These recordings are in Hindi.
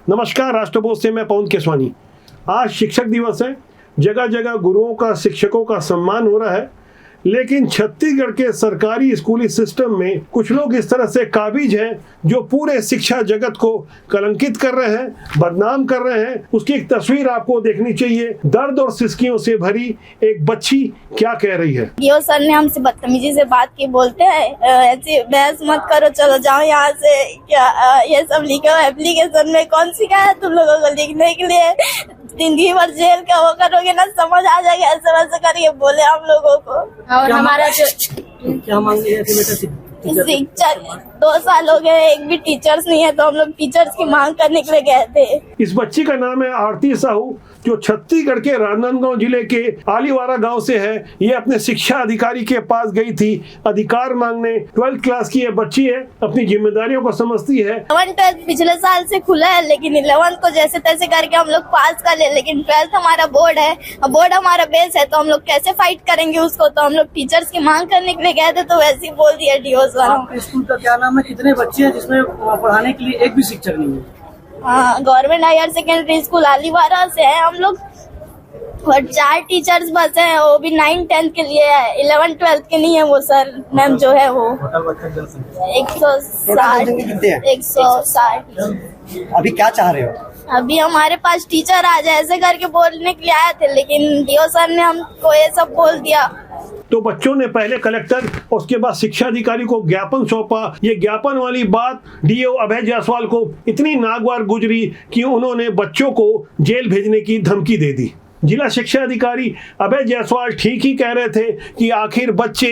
नमस्कार, राष्ट्रबोध से मैं पवन केसवानी। आज शिक्षक दिवस है। जगह जगह गुरुओं का, शिक्षकों का सम्मान हो रहा है, लेकिन छत्तीसगढ़ के सरकारी स्कूली सिस्टम में कुछ लोग इस तरह से काबिज हैं जो पूरे शिक्षा जगत को कलंकित कर रहे हैं, बदनाम कर रहे हैं। उसकी एक तस्वीर आपको देखनी चाहिए। दर्द और सिसकियों से भरी एक बच्ची क्या कह रही है। डीओ सर ने हमसे बदतमीजी से बात की, बोलते हैं ऐसी बहस मत करो, चलो जाओ यहाँ से। क्या ये सब लिखो एप्लीकेशन में, कौन सिखाया तुम लोगों को लिखने के लिए? जिंदगी भर जेल का वो करोगे ना, समझ आ जाएगा। ऐसे वैसे करके बोले हम लोगों को। और हमारा जो क्या मांग रही है बेटा? शिक्षक 2 साल हो गए, एक भी टीचर्स नहीं है, तो हम लोग टीचर्स की मांग करने के लिए गए थे। इस बच्ची का नाम है आरती साहू, जो छत्तीसगढ़ के राजनांदगांव जिले के आलीवारा गांव से है। ये अपने शिक्षा अधिकारी के पास गई थी अधिकार मांगने। 12th क्लास की ये बच्ची है, अपनी जिम्मेदारियों को समझती है। 11th पिछले साल से खुला है, लेकिन 11th को जैसे तैसे करके हम लोग पास कर ले, लेकिन 12th हमारा बोर्ड है, बोर्ड हमारा बेस है, तो हम लोग कैसे फाइट करेंगे उसको? तो हम लोग टीचर्स की मांग करने के लिए गए थे, तो वैसे ही बोल दिया डीओ सर। आपके स्कूल का क्या नाम है? कितने बच्चे हैं जिसमें पढ़ाने के लिए एक भी शिक्षक नहीं है? हाँ, गवर्नमेंट हायर सेकेंडरी स्कूल आलीवारा से है हम लोग, और 4 टीचर्स बस हैं, वो भी 9th 10th के लिए है, 11th 12th के नहीं है। वो सर मैम जो है वो 160। अभी क्या चाह रहे हो? अभी हमारे पास टीचर आ जाए ऐसे करके बोलने के लिए आए थे, लेकिन डीओ सर ने हमको ये सब बोल दिया। तो बच्चों ने पहले कलेक्टर, उसके बाद शिक्षा अधिकारी को ज्ञापन सौंपा। ये ज्ञापन वाली बात डीओ अभय जायसवाल को इतनी नागवार गुजरी कि उन्होंने बच्चों को जेल भेजने की धमकी दे दी। जिला शिक्षा अधिकारी अभय जायसवाल ठीक ही कह रहे थे कि आखिर बच्चे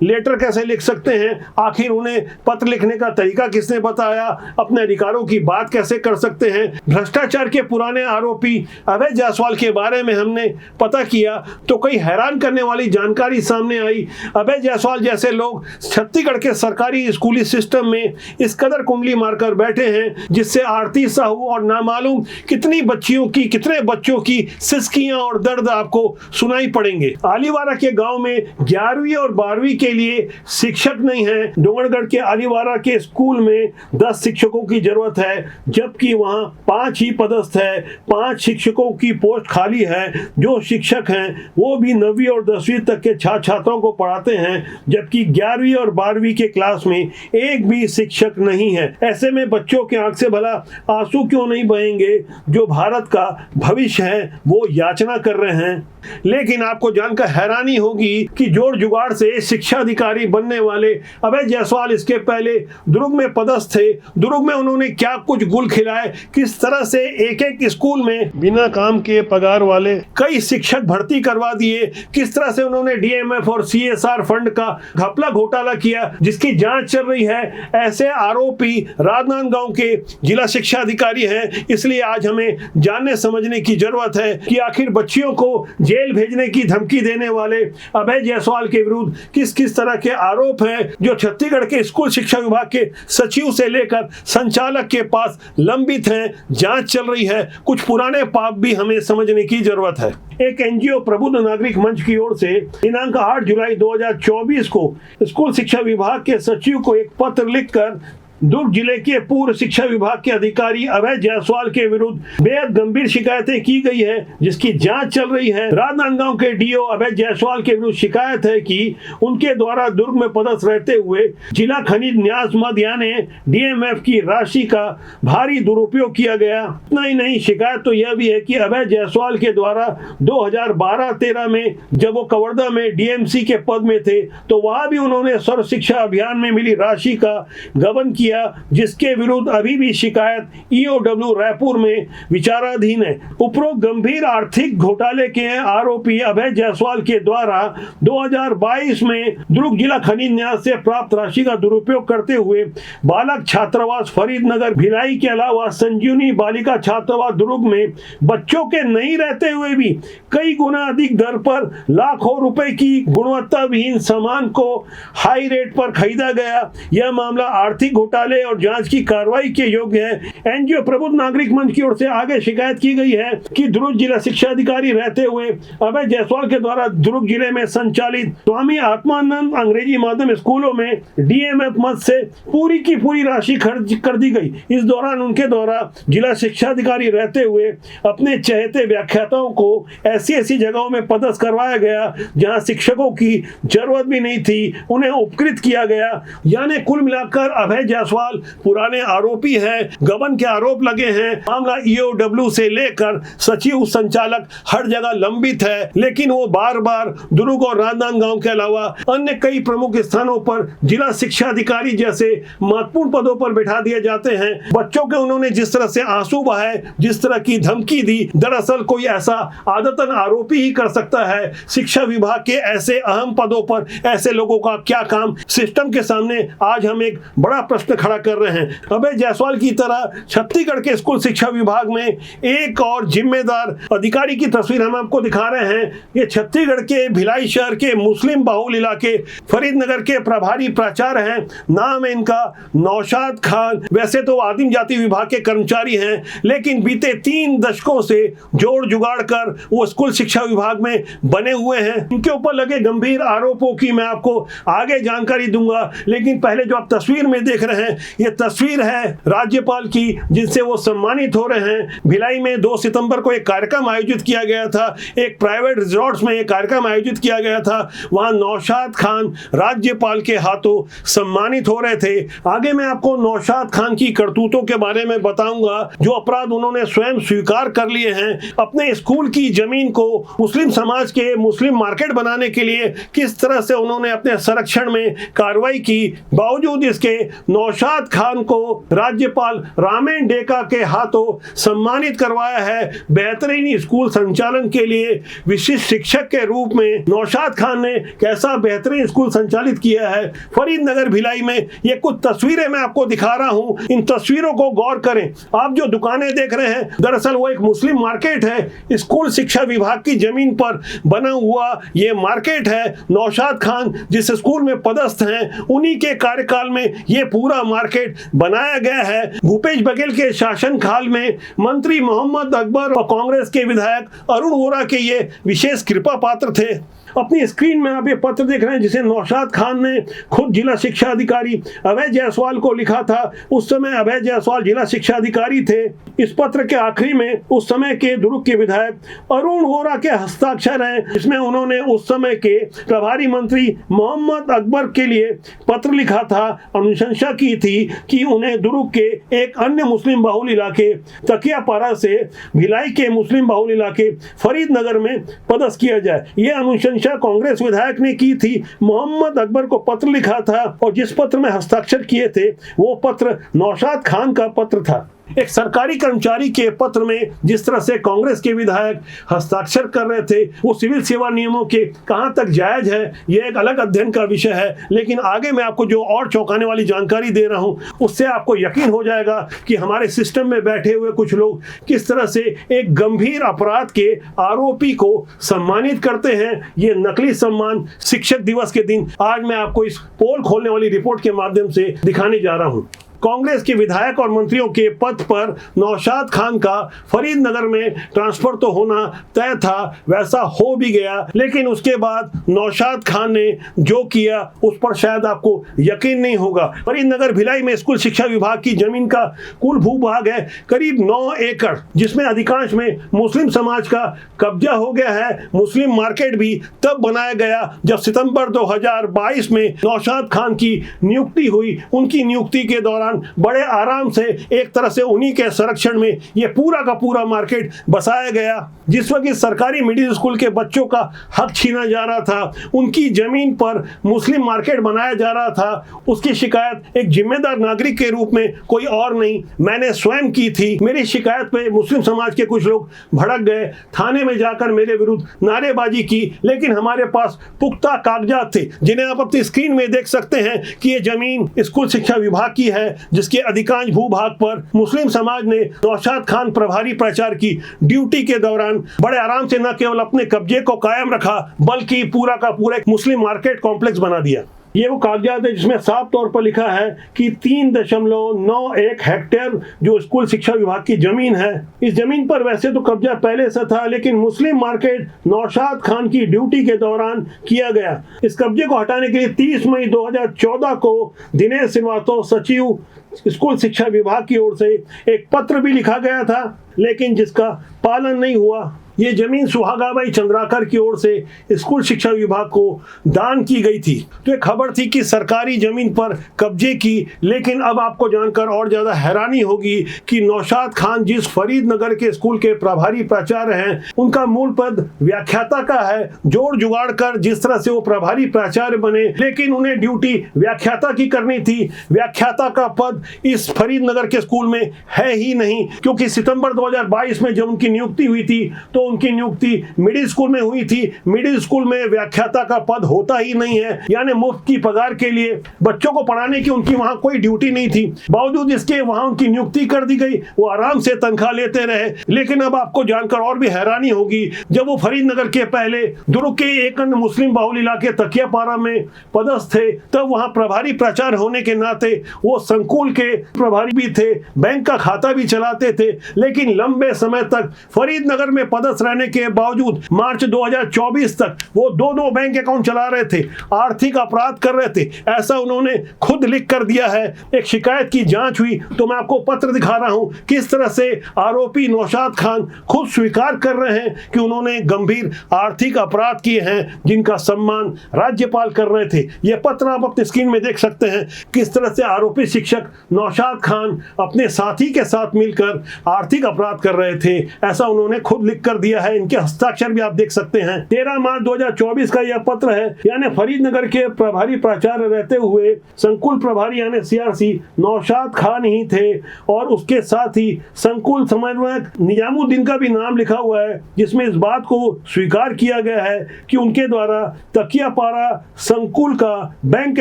लेटर कैसे लिख सकते हैं, आखिर उन्हें पत्र लिखने का तरीका किसने बताया, अपने अधिकारों की बात कैसे कर सकते हैं। भ्रष्टाचार के पुराने आरोपी अभय जायसवाल के बारे में हमने पता किया तो कई हैरान करने वाली जानकारी सामने आई। अभय जायसवाल जैसे लोग छत्तीसगढ़ के सरकारी स्कूली सिस्टम में इस कदर कुंडली मारकर बैठे हैं, जिससे आरती साहू और नामालूम कितनी बच्चियों की, कितने बच्चों की सिसकियां और दर्द आपको सुनाई पड़ेंगे। आलीवारा के गांव में 11वीं और 12वीं के लिए शिक्षक नहीं है। डोंगरगढ़ के आलीवारा के स्कूल में 10 शिक्षकों की जरूरत है, जबकि वहां 5 ही पदस्थ है। 5 शिक्षकों की पोस्ट खाली है। जो शिक्षक हैं वो भी 9वीं और 10वीं तक के छात्रों को पढ़ाते हैं, जबकि 11वीं और 12वीं के क्लास में एक भी शिक्षक नहीं है। ऐसे में बच्चों के आंख से भला आंसू क्यों नहीं बहेंगे? जो भारत का भविष्य है वो याचना कर रहे हैं। लेकिन आपको जानकर हैरानी होगी कि जोड़ जुगाड़ से शिक्षा अधिकारी बनने वाले अभय जायसवाल इसके पहले दुर्ग में पदस्थ थे। दुर्ग में उन्होंने क्या कुछ गुल खिलाए, किस तरह से एक एक स्कूल में बिना काम के पगार वाले कई शिक्षक भर्ती करवा दिए, किस तरह से उन्होंने डीएमएफ और सीएसआर फंड का घपला घोटाला किया, जिसकी जांच चल रही है। ऐसे आरोपी राजनांदगांव के जिला शिक्षा अधिकारी हैं। इसलिए आज हमें जानने समझने की जरूरत है कि आखिर बच्चियों को जेल भेजने की धमकी देने वाले अभय जायसवाल के विरुद्ध किस किस तरह के आरोप हैं, जो छत्तीसगढ़ के स्कूल शिक्षा विभाग के सचिव से लेकर संचालक के पास लंबित हैं। जांच चल रही है। कुछ पुराने पाप भी हमें समझने की जरूरत है। एक एनजीओ प्रबुद्ध नागरिक मंच की ओर से दिनांक 8 जुलाई 2024 को स्कूल शिक्षा विभाग के सचिव को एक पत्र लिखकर दुर्ग जिले के पूर्व शिक्षा विभाग के अधिकारी अभय जायसवाल के विरुद्ध बेहद गंभीर शिकायतें की गई है, जिसकी जांच चल रही है। राजनांदगांव के डीओ अभय जायसवाल के विरुद्ध शिकायत है कि उनके द्वारा दुर्ग में पदस्थ रहते हुए जिला खनिज न्यास मद यानी डीएमएफ की राशि का भारी दुरुपयोग किया गया। इतना ही नहीं, शिकायत तो यह भी है कि अभय जायसवाल के द्वारा 2012-13 में जब वो कवर्धा में डीएमसी के पद में थे, तो वहां भी उन्होंने सर्व शिक्षा अभियान में मिली राशि का गबन किया, जिसके विरुद्ध अभी भी शिकायत ईओडब्ल्यू रायपुर में विचाराधीन है। उपरोक्त गंभीर आर्थिक घोटाले के आरोपी अभय जायसवाल के द्वारा 2022 में दुर्ग जिला खनिज न्यास से प्राप्त राशि का दुरुपयोग करते हुए बालक छात्रावास फरीदनगर भिलाई के अलावा संजीवनी बालिका छात्रावास दुर्ग में बच्चों के नहीं रहते हुए भी कई गुना अधिक दर पर लाखों रुपए की गुणवत्ता विहीन सामान को हाई रेट पर खरीदा गया। यह मामला आर्थिक घोटाले घोटाले और जांच की कार्रवाई के योग्य है। एनजीओ प्रबुद्ध नागरिक मंच की ओर से आगे शिकायत की गई है कि दुर्ग जिला शिक्षा अधिकारी रहते हुए अभय जायसवाल के द्वारा दुर्ग जिले में संचालित स्वामी आत्मानंद अंग्रेजी माध्यम स्कूलों में डीएमएफ मद से पूरी की पूरी राशि खर्च कर दी गई। इस दौरान उनके द्वारा जिला शिक्षा अधिकारी रहते हुए अपने चहेते व्याख्याताओं को ऐसी जगहों में पदस्थ करवाया गया जहां शिक्षकों की जरूरत भी नहीं थी, उन्हें उपकृत किया गया। यानी कुल मिलाकर अभय जायसवाल पुराने आरोपी हैं, गबन के आरोप लगे हैं। मामला ईओडब्ल्यू से लेकर सचिव संचालक हर जगह लंबित है, लेकिन वो बार बार दुर्ग और राजनांदगांव के अलावा अन्य कई प्रमुख स्थानों पर जिला शिक्षा अधिकारी जैसे महत्वपूर्ण पदों पर बैठा दिए जाते हैं। बच्चों के उन्होंने जिस तरह से आंसू बहाए, जिस तरह की धमकी दी, दरअसल कोई ऐसा आदतन आरोपी ही कर सकता है। शिक्षा विभाग के ऐसे अहम पदों पर ऐसे लोगों का क्या काम? सिस्टम के सामने आज हम एक बड़ा प्रश्न खड़ा कर रहे हैं। अभय जायसवाल की तरह छत्तीसगढ़ के स्कूल शिक्षा विभाग में एक और जिम्मेदार अधिकारी की तस्वीर हम आपको दिखा रहे हैं। ये छत्तीसगढ़ के भिलाई शहर के मुस्लिम बहुल इलाके फरीदनगर के प्रभारी प्राचार्य हैं। नाम है इनका नौशाद खान। वैसे तो आदिम जाति विभाग के कर्मचारी हैं, लेकिन बीते 3 दशकों से जोड़ जुगाड़ कर वो स्कूल शिक्षा विभाग में बने हुए हैं। इनके ऊपर लगे गंभीर आरोपों की मैं आपको आगे जानकारी दूंगा, लेकिन पहले जो आप तस्वीर में देख रहे हैं, ये तस्वीर है राज्यपाल की, जिनसे वो सम्मानित हो रहे हैं। भिलाई में 2 सितंबर को एक कार्यक्रम आयोजित किया गया था। एक प्राइवेट रिजॉर्ट्स में एक कार्यक्रम आयोजित किया गया था। वहां नौशाद खान राज्यपाल के हाथों सम्मानित हो रहे थे। आगे मैं आपको नौशाद खान की करतूतों के बारे में बताऊंगा, जो अपराध उन्होंने स्वयं स्वीकार कर लिए हैं। अपने स्कूल की जमीन को मुस्लिम समाज के मुस्लिम मार्केट बनाने के लिए किस तरह से उन्होंने अपने संरक्षण में कार्रवाई की। बावजूद इसके नौशाद खान को राज्यपाल रामेन डेका के हाथों सम्मानित करवाया है। बेहतरीन स्कूल संचालन के लिए विशिष्ट शिक्षक के रूप में नौशाद खान ने कैसा बेहतरीन स्कूल संचालित किया है। फरीदनगर भिलाई में ये कुछ तस्वीरें मैं आपको दिखा रहा हूं। इन तस्वीरों को गौर करें। आप जो दुकानें देख रहे हैं, दरअसल वो एक मुस्लिम मार्केट है। स्कूल शिक्षा विभाग की जमीन पर बना हुआ ये मार्केट है। नौशाद खान जिस स्कूल में पदस्थ हैं, उन्हीं के कार्यकाल में ये पूरा मार्केट बनाया गया है। भूपेश बघेल के शासनकाल में मंत्री मोहम्मद अकबर और कांग्रेस के विधायक अरुण वोरा के ये विशेष कृपा पात्र थे। अपनी स्क्रीन में आप ये पत्र देख रहे हैं, जिसे नौशाद खान ने खुद जिला शिक्षा अधिकारी अभय जायसवाल को लिखा था। उस समय अभय जायसवाल जिला शिक्षा अधिकारी थे। इस पत्र के आखिरी में उस समय के दुर्ग के विधायक अरुण वोरा के हस्ताक्षर हैं, जिसमें उन्होंने उस समय के प्रभारी मंत्री मोहम्मद अकबर के लिए पत्र लिखा था। अनुशंसा की थी कि उन्हें दुर्ग के एक अन्य मुस्लिम बहुल इलाके तकियापारा से भिलाई के मुस्लिम बहुल इलाके फरीदनगर में पदस्थ किया जाए। ये अनुशंसा कांग्रेस विधायक ने की थी। मोहम्मद अकबर को पत्र लिखा था और जिस पत्र में हस्ताक्षर किए थे, वो पत्र नौशाद खान का पत्र था। एक सरकारी कर्मचारी के पत्र में जिस तरह से कांग्रेस के विधायक हस्ताक्षर कर रहे थे, वो सिविल सेवा नियमों के कहां तक जायज है, ये एक अलग अध्ययन का विषय है। लेकिन आगे मैं आपको जो और चौंकाने वाली जानकारी दे रहा हूं, उससे आपको यकीन हो जाएगा कि हमारे सिस्टम में बैठे हुए कुछ लोग किस तरह से एक गंभीर अपराध के आरोपी को सम्मानित करते हैं। ये नकली सम्मान शिक्षक दिवस के दिन आज मैं आपको इस पोल खोलने वाली रिपोर्ट के माध्यम से दिखाने जा रहा हूं। कांग्रेस के विधायक और मंत्रियों के पद पर नौशाद खान का फरीदनगर में ट्रांसफर तो होना तय था, वैसा हो भी गया। लेकिन उसके बाद नौशाद खान ने जो किया उस पर शायद आपको यकीन नहीं होगा। फरीदनगर भिलाई में स्कूल शिक्षा विभाग की जमीन का कुल भूभाग है करीब 9 एकड़, जिसमें अधिकांश में मुस्लिम समाज का कब्जा हो गया है। मुस्लिम मार्केट भी तब बनाया गया जब सितंबर 2022 में नौशाद खान की नियुक्ति हुई। उनकी नियुक्ति के दौरान बड़े आराम से एक तरह से उन्हीं के संरक्षण में ये पूरा का पूरा मार्केट बसाया गया। जिस वक्त इस सरकारी मिडिल स्कूल के बच्चों का हक छीना जा रहा था, उनकी जमीन पर मुस्लिम मार्केट बनाया जा रहा था, उसकी शिकायत एक जिम्मेदार नागरिक के रूप में कोई और नहीं, मैंने स्वयं की थी। मेरी शिकायत पे मुस्लिम समाज के कुछ लोग भड़क गए, थाने में जाकर मेरे विरुद्ध नारेबाजी की। लेकिन हमारे पास पुख्ता कागजात थे, जिन्हें आप अपनी स्क्रीन में देख सकते हैं कि ये जमीन स्कूल शिक्षा विभाग की है, जिसके अधिकांश भूभाग पर मुस्लिम समाज ने नौशाद खान प्रभारी प्राचार्य की ड्यूटी के दौरान बड़े आराम से न केवल अपने कब्जे को कायम रखा, बल्कि पूरा का पूरा एक मुस्लिम मार्केट कॉम्प्लेक्स बना दिया। ये वो कागजात है जिसमें साफ तौर पर लिखा है कि 3.91 हेक्टेयर जो स्कूल शिक्षा विभाग की जमीन है, इस जमीन पर वैसे तो कब्जा पहले से था, लेकिन मुस्लिम मार्केट नौशाद खान की ड्यूटी के दौरान किया गया। इस कब्जे को हटाने के लिए 30 मई 2014 को दिनेश श्रीवास्तव सचिव स्कूल शिक्षा विभाग की ओर से एक पत्र भी लिखा गया था, लेकिन जिसका पालन नहीं हुआ। ये जमीन सुहागाबाई चंद्राकर की ओर से स्कूल शिक्षा विभाग को दान की गई थी। तो एक खबर थी कि सरकारी जमीन पर कब्जे की, लेकिन अब आपको जानकर और ज्यादा हैरानी होगी कि नौशाद खान जिस फरीदनगर के स्कूल के प्रभारी प्राचार्य हैं, उनका मूल पद व्याख्याता का है। जोड़ जुगाड़ कर जिस तरह से वो प्रभारी प्राचार्य बने, लेकिन उन्हें ड्यूटी व्याख्याता की करनी थी। व्याख्याता का पद इस फरीदनगर के स्कूल में है ही नहीं, क्योंकि सितंबर 2022 में जब उनकी नियुक्ति हुई थी तो उनकी नियुक्ति मिडिल स्कूल में हुई थी। मिडिल स्कूल में व्याख्याता का पद होता ही नहीं है, यानी मुफ्त की पगार के लिए बच्चों को पढ़ाने की उनकी वहां कोई ड्यूटी नहीं थी। बावजूद इसके वहां उनकी नियुक्ति कर दी गई, वो आराम से तनख्वाह लेते रहे। लेकिन अब आपको जानकर और भी हैरानी होगी, जब वो फरीदनगर के पहले दुर्ग के एक अन्य मुस्लिम बाहुल इलाके तकियापारा में पदस्थ थे, तब वहां प्रभारी प्राचार्य होने के नाते वो संकुल के प्रभारी भी थे, बैंक का खाता भी चलाते थे। लेकिन लंबे समय तक फरीदनगर में पदस्थ रहने के बावजूद मार्च 2024 तक वो दो बैंक अकाउंट चला रहे थे, आर्थिक अपराध कर रहे थे, ऐसा उन्होंने खुद लिख कर दिया है। एक शिकायत की जांच हुई तो मैं आपको पत्र दिखा रहा हूं, किस तरह से आरोपी नौशाद खान खुद स्वीकार कर रहे हैं कि उन्होंने गंभीर आर्थिक अपराध किए हैं, जिनका सम्मान राज्यपाल कर रहे थे। यह पत्र आप अपनी स्क्रीन में देख सकते हैं, किस तरह से आरोपी शिक्षक नौशाद खान अपने साथी के साथ मिलकर आर्थिक अपराध कर रहे थे, ऐसा उन्होंने खुद लिख कर दिया है। इनके हस्ताक्षर भी आप देख सकते हैं। 13 मार्च 2024 का यह पत्र है, यानी फरीदनगर के प्रभारी प्राचार्य रहते हुए संकुल प्रभारी यानी सीआरसी नौशाद खान ही थे, और उसके साथ ही संकुल समन्वयक निजामुद्दीन का भी नाम लिखा हुआ है, जिसमें इस बात को स्वीकार किया गया है कि उनके द्वारा तकियापारा संकुल का बैंक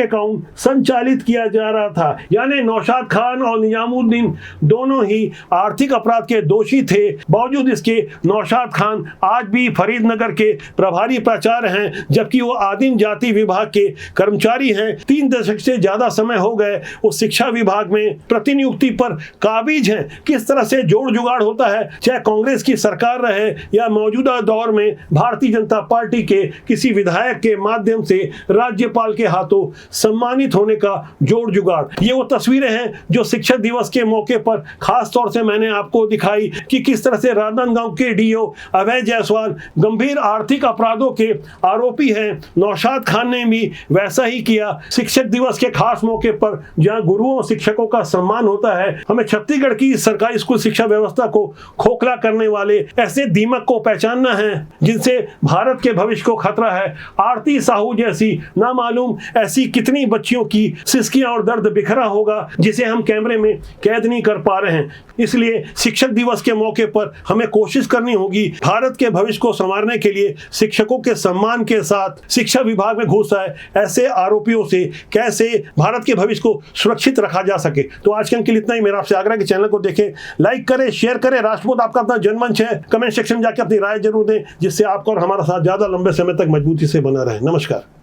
अकाउंट संचालित किया जा रहा था। यानी नौशाद खान और निजामुद्दीन दोनों ही आर्थिक अपराध के दोषी थे। बावजूद इसके नौशाद खान आज भी फरीदनगर के प्रभारी प्राचार्य हैं, जबकि वो आदिम जाति विभाग के कर्मचारी हैं। 3 दशक से ज्यादा समय हो गए वो शिक्षा विभाग में प्रतिनियुक्ति पर काबिज हैं। किस तरह से जोड़ जुगाड़ होता है, चाहे कांग्रेस की सरकार रहे या मौजूदा दौर में भारतीय जनता पार्टी के किसी विधायक के माध्यम से राज्यपाल के हाथों सम्मानित होने का जोड़ जुगाड़। ये वो तस्वीरें हैं जो शिक्षक दिवस के मौके पर खास तौर से मैंने आपको दिखाई कि किस तरह से राजनांदगांव के डीओ अभय जायसवाल गंभीर आर्थिक अपराधों के आरोपी हैं। नौशाद खान ने भी वैसा ही किया। शिक्षक दिवस के खास मौके पर जहां गुरुओं और शिक्षकों का सम्मान होता है, हमें छत्तीसगढ़ की सरकारी स्कूल शिक्षा व्यवस्था को खोखला करने वाले ऐसे दीमक को पहचानना है जिनसे भारत के भविष्य को खतरा है। आरती साहू जैसी नामालूम ऐसी कितनी बच्चियों की सिसकियां और दर्द बिखरा होगा, जिसे हम कैमरे में कैद नहीं कर पा रहे हैं। इसलिए शिक्षक दिवस के मौके पर हमें कोशिश करनी होगी भारत के भविष्य को संवारने के लिए शिक्षकों के सम्मान के साथ शिक्षा विभाग में घुस आए ऐसे आरोपियों से कैसे भारत के भविष्य को सुरक्षित रखा जा सके। तो आज के अंक के लिए इतना ही। मेरा आपसे आग्रह कि चैनल को देखें, लाइक करें, शेयर करें। राष्ट्रबोध आपका अपना जनमंच है, कमेंट सेक्शन में जाकर अपनी राय जरूर दें, जिससे आपका और हमारा साथ ज्यादा लंबे समय तक मजबूती से बना रहे। नमस्कार।